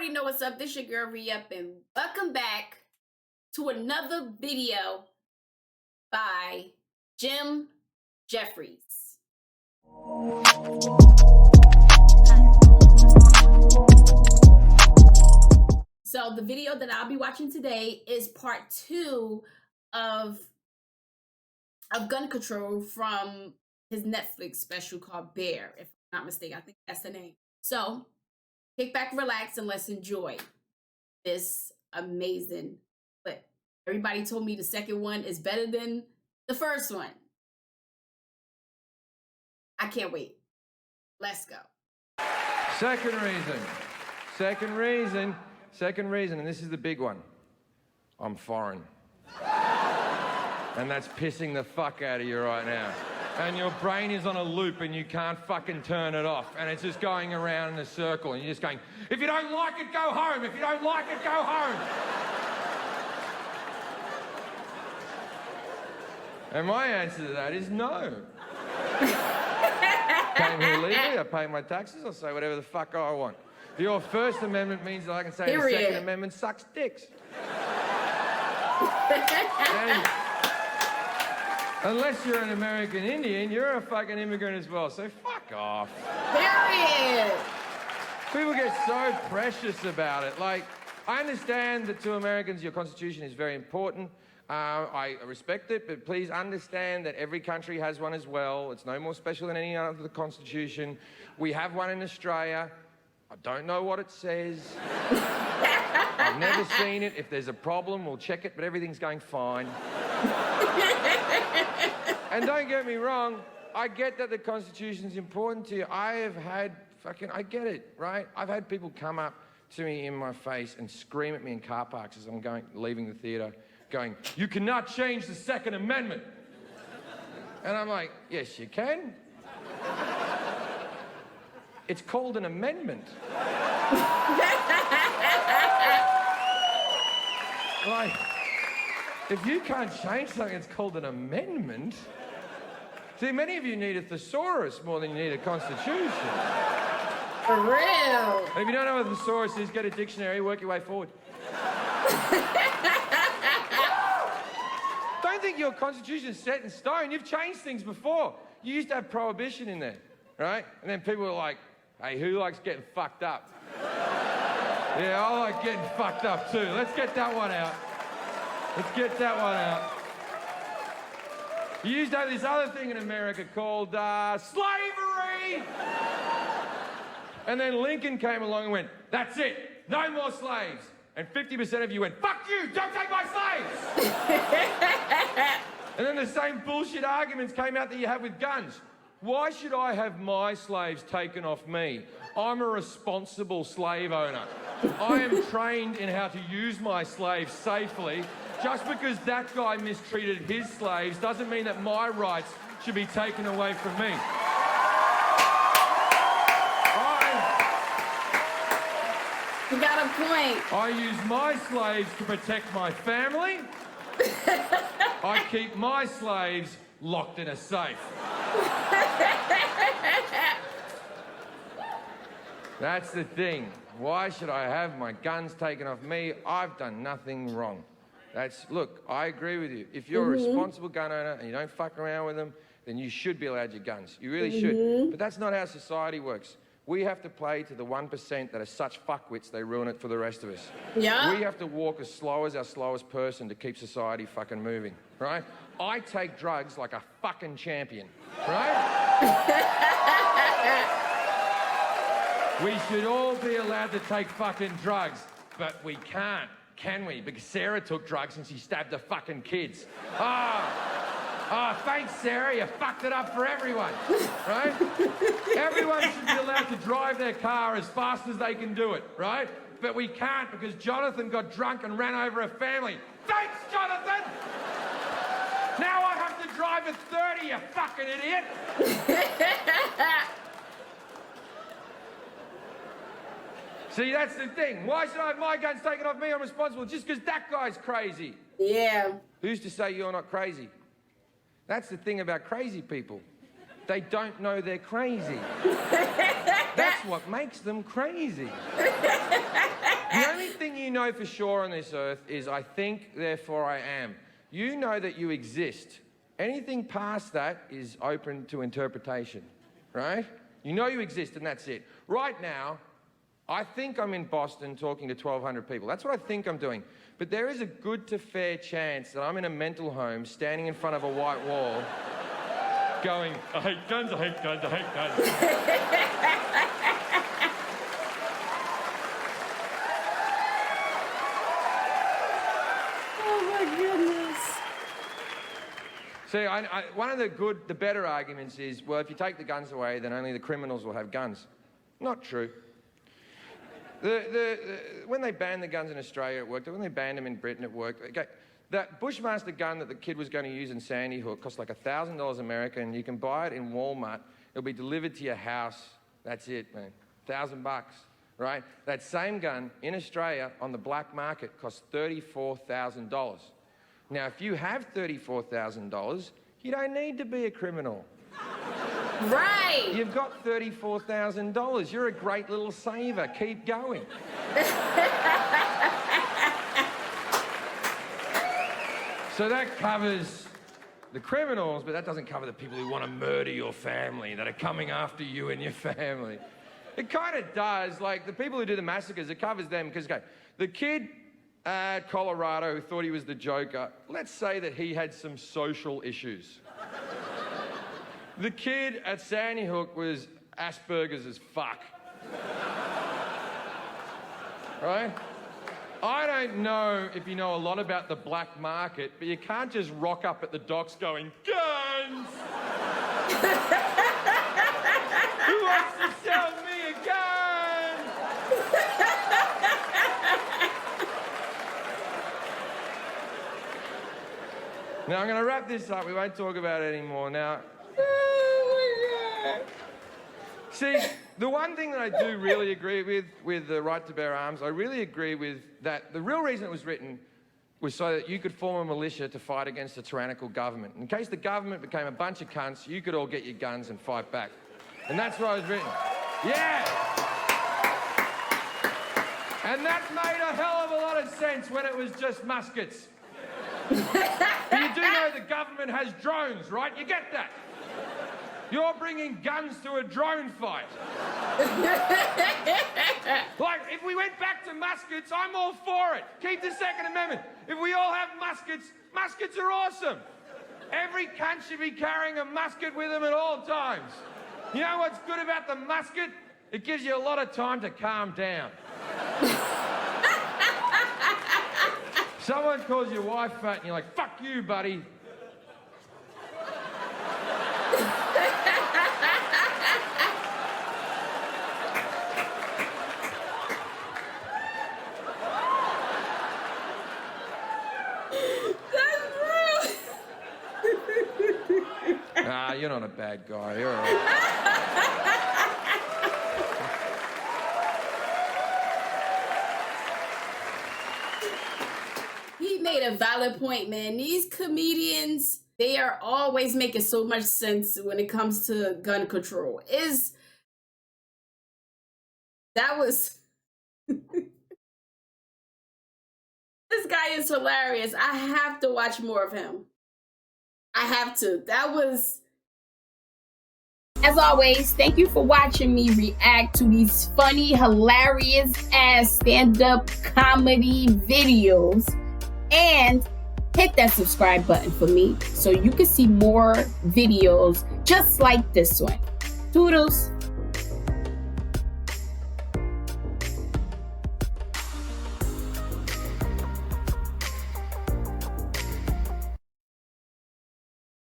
already know what's up. This your girl Ri-Up, and welcome back to another video by JIMJEFFRIES. So the video that I'll be watching today is part 2 of gun control from his Netflix special called Bear, if I'm not mistaken. I think that's the name. So kick back, relax, and let's enjoy this amazing clip. Everybody told me the second one is better than the first one. I can't wait. Let's go. Second reason, and this is the big one. I'm foreign. And that's pissing the fuck out of you right now. And your brain is on a loop and you can't fucking turn it off. And it's just going around in a circle and you're just going, if you don't like it, go home. If you don't like it, go home. And my answer to that is no. Came here legally, I pay my taxes, I'll say whatever the fuck I want. Your First Amendment means that I can say the Second Amendment sucks dicks. And unless you're an American Indian, you're a fucking immigrant as well, so fuck off. Period. People get so precious about it. Like, I understand that to Americans your Constitution is very important. I respect it, but please understand that every country has one as well. It's no more special than any other Constitution. We have one in Australia. I don't know what it says. I've never seen it. If there's a problem, we'll check it, but everything's going fine. And don't get me wrong, I get that the Constitution's important to you. I get it, right? I've had people come up to me in my face and scream at me in car parks as I'm leaving the theatre, going, "You cannot change the Second Amendment." And I'm like, yes, you can. It's called an amendment. Like, if you can't change something, it's called an amendment. See, many of you need a thesaurus more than you need a constitution. For real. And if you don't know what a thesaurus is, get a dictionary, work your way forward. Don't think your constitution is set in stone. You've changed things before. You used to have prohibition in there, right? And then people were like, hey, who likes getting fucked up? Yeah, I like getting fucked up too. Let's get that one out. Let's get that one out. You used to have this other thing in America called slavery. And then Lincoln came along and went, that's it, no more slaves. And 50% of you went, fuck you, don't take my slaves. And then the same bullshit arguments came out that you have with guns. Why should I have my slaves taken off me? I'm a responsible slave owner. I am trained in how to use my slaves safely. Just because that guy mistreated his slaves doesn't mean that my rights should be taken away from me. You got a point. I use my slaves to protect my family. I keep my slaves locked in a safe. That's the thing. Why should I have my guns taken off me? I've done nothing wrong. Look, I agree with you. If you're a responsible gun owner and you don't fuck around with them, then you should be allowed your guns. You really should. But that's not how society works. We have to play to the 1% that are such fuckwits they ruin it for the rest of us. Yeah. We have to walk as slow as our slowest person to keep society fucking moving, right? I take drugs like a fucking champion, right? We should all be allowed to take fucking drugs, but we can't, can we? Because Sarah took drugs and she stabbed the fucking kids. Oh, thanks, Sarah, you fucked it up for everyone, right? Everyone should be allowed to drive their car as fast as they can do it, right? But we can't because Jonathan got drunk and ran over a family. Thanks, Jonathan! Now I have to drive at 30, you fucking idiot! See, that's the thing. Why should I have my guns taken off me? I'm responsible just because that guy's crazy. Yeah. Who's to say you're not crazy? That's the thing about crazy people. They don't know they're crazy. That's what makes them crazy. know for sure on this earth is I think, therefore I am. You know that you exist. Anything past that is open to interpretation, right? You know you exist and that's it. Right now, I think I'm in Boston talking to 1,200 people. That's what I think I'm doing. But there is a good to fair chance that I'm in a mental home standing in front of a white wall going, I hate guns, I hate guns, I hate guns. See, one of the better arguments is, well, if you take the guns away, then only the criminals will have guns. Not true. When they banned the guns in Australia, it worked. When they banned them in Britain, it worked. Okay, that Bushmaster gun that the kid was going to use in Sandy Hook cost like $1,000 American. You can buy it in Walmart. It'll be delivered to your house. That's it, man. $1,000, right? That same gun in Australia on the black market costs $34,000. Now, if you have $34,000, you don't need to be a criminal. Right. You've got $34,000. You're a great little saver. Keep going. So that covers the criminals, but that doesn't cover the people who want to murder your family, that are coming after you and your family. It kind of does. Like, the people who do the massacres, it covers them because, okay, the kid at Colorado who thought he was the Joker, let's say that he had some social issues. The kid at Sandy Hook was Asperger's as fuck. Right? I don't know if you know a lot about the black market, but you can't just rock up at the docks going, guns! Who wants to sell me a gun? Now, I'm going to wrap this up. We won't talk about it anymore. Now, see, the one thing that I do really agree with the right to bear arms, I really agree with that the real reason it was written was so that you could form a militia to fight against a tyrannical government. In case the government became a bunch of cunts, you could all get your guns and fight back. And that's why it was written. Yeah! And that made a hell of a lot of sense when it was just muskets. But you do know the government has drones, right? You get that? You're bringing guns to a drone fight. Like, if we went back to muskets, I'm all for it. Keep the Second Amendment. If we all have muskets, muskets are awesome. Every cunt should be carrying a musket with them at all times. You know what's good about the musket? It gives you a lot of time to calm down. Someone calls your wife fat and you're like, fuck you, buddy. Nah, you're not a bad guy. You're all right. He made a valid point, man. These comedians, they are always making so much sense when it comes to gun control. This guy is hilarious. I have to watch more of him. I have to. As always, thank you for watching me react to these funny, hilarious ass stand-up comedy videos. And hit that subscribe button for me so you can see more videos just like this one. Toodles.